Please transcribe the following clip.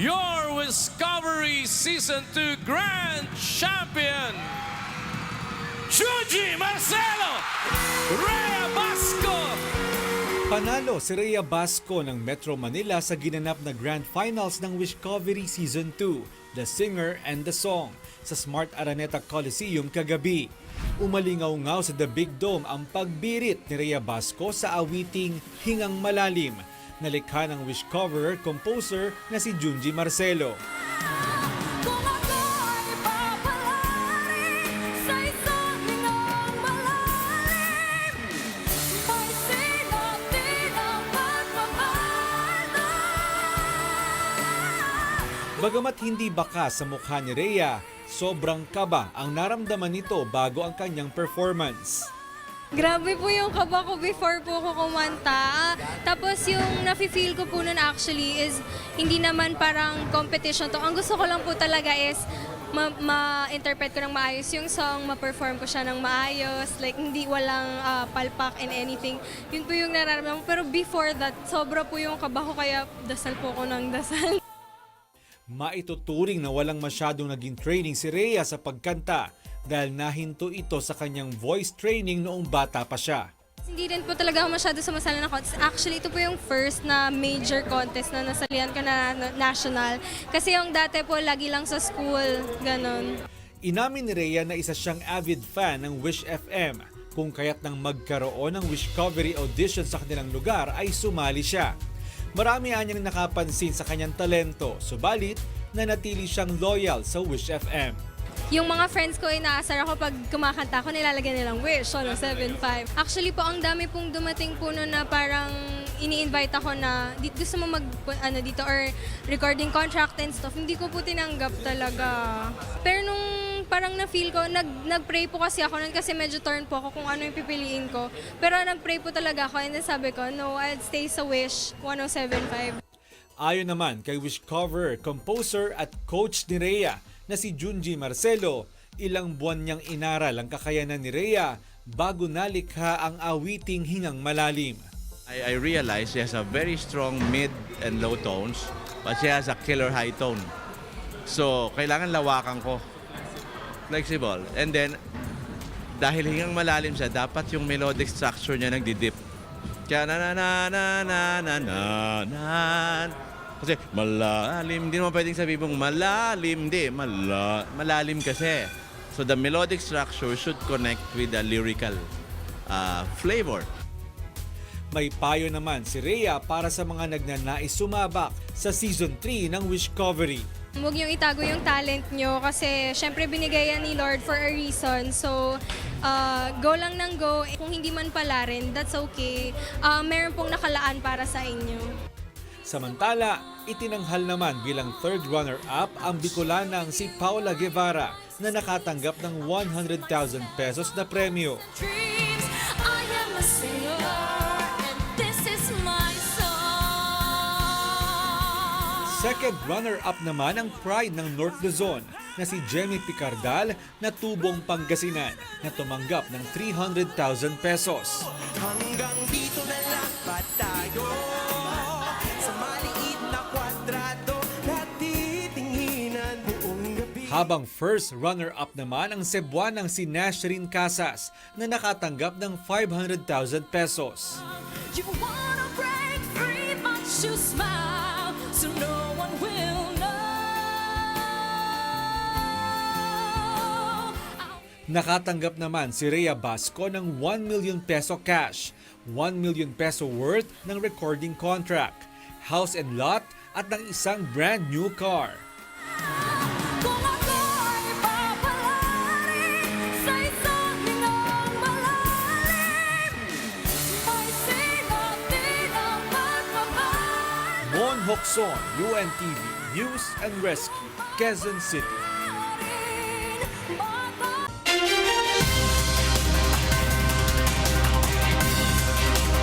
your Discovery Season 2 Grand Champion, Junji Marcelo Rhea Basco. Panalo si Rhea Basco ng Metro Manila sa ginanap na Grand Finals ng Discovery Season 2, The Singer and the Song, sa Smart Araneta Coliseum kagabi. Umalingaw-ngaw sa The Big Dome ang pagbirit ni Rhea Basco sa awiting Hingang Malalim, na likha ng Wishcoverer composer na si Junji Marcelo. Bagamat hindi bakas sa mukha ni Rhea, sobrang kaba ang naramdaman nito bago ang kanyang performance. Grabe po yung kaba ko before po ko kumanta. Tapos yung nafe-feel ko po nun actually is hindi naman parang competition to. Ang gusto ko lang po talaga is ma-interpret ko ng maayos yung song, ma-perform ko siya ng maayos, like hindi walang palpak and anything. Yun po yung nararamdaman. Pero before that, sobra po yung kaba ko kaya dasal po ko ng dasal. Maituturing na walang masyadong naging training si Rhea sa pagkanta dahil nahinto ito sa kanyang voice training noong bata pa siya. Hindi rin po talaga ako masyado sumasali na contest. Actually, ito po yung first na major contest na nasalihan ka na national. Kasi yung dati po, lagi lang sa school, ganon. Inamin ni Rhea na isa siyang avid fan ng Wish FM. Kung kaya't nang magkaroon ng Wishcovery audition sa kanilang lugar ay sumali siya. Marami anyang nakapansin sa kanyang talento, subalit nanatili siyang loyal sa Wish FM. Yung mga friends ko, inaasar ako pag kumakanta ko, nilalagyan nilang Wish, 107.5. Actually po, ang dami pong dumating po noon na parang ini-invite ako na gusto mo dito or recording contract and stuff. Hindi ko po tinanggap talaga. Pero nung parang na-feel ko, nag-pray po kasi ako nun kasi medyo torn po ako kung ano yung pipiliin ko. Pero nag-pray po talaga ako and then sabi ko, no, I'd stay sa Wish, 107.5. Ayon naman kay Wishcoverer, composer at coach ni Rhea na si Junji Marcelo, ilang buwan niyang inaral ang kakayanan ni Rhea bago nalikha ang awiting Hingang Malalim. I realized she has a very strong mid and low tones, but she has a killer high tone. So, kailangan lawakan ko. Flexible. And then, dahil hingang malalim siya, dapat yung melodic structure niya nagdidip. Kaya kasi malalim, hindi naman pwedeng sabihin mong malalim, hindi, malalim kasi. So the melodic structure should connect with the lyrical flavor. May payo naman si Rhea para sa mga nagnanais sumabak sa Season 3 ng Wishcovery. Huwag niyong itago yung talent niyo kasi syempre binigay yan ni Lord for a reason. So, go lang ng go. Kung hindi man pala rin, that's okay. Meron pong nakalaan para sa inyo. Samantala, itinanghal naman bilang third runner-up ang Bicolanang si Paula Guevara na nakatanggap ng 100,000 pesos na premyo. Second runner-up naman ang pride ng North Luzon na si Jenny Picardal na tubong Pangasinan na tumanggap ng 300,000 pesos. Hanggang dito na lang ba tayo? Sa maliit na kwadrado na titinginan buong gabi. Habang first runner-up naman ang Cebuanang si Nashrin Casas na nakatanggap ng 500,000 pesos. You wanna break free but you smile so no one will know. Nakatanggap naman si Rhea Basco ng 1 million peso cash, 1 million peso worth ng recording contract, house and lot at ng isang brand new car. Kung ako ay papalari sa isang hingang malalim, ay sinatin ang pagmamahal. Mon Hocson, UNTV News and Rescue, Quezon City.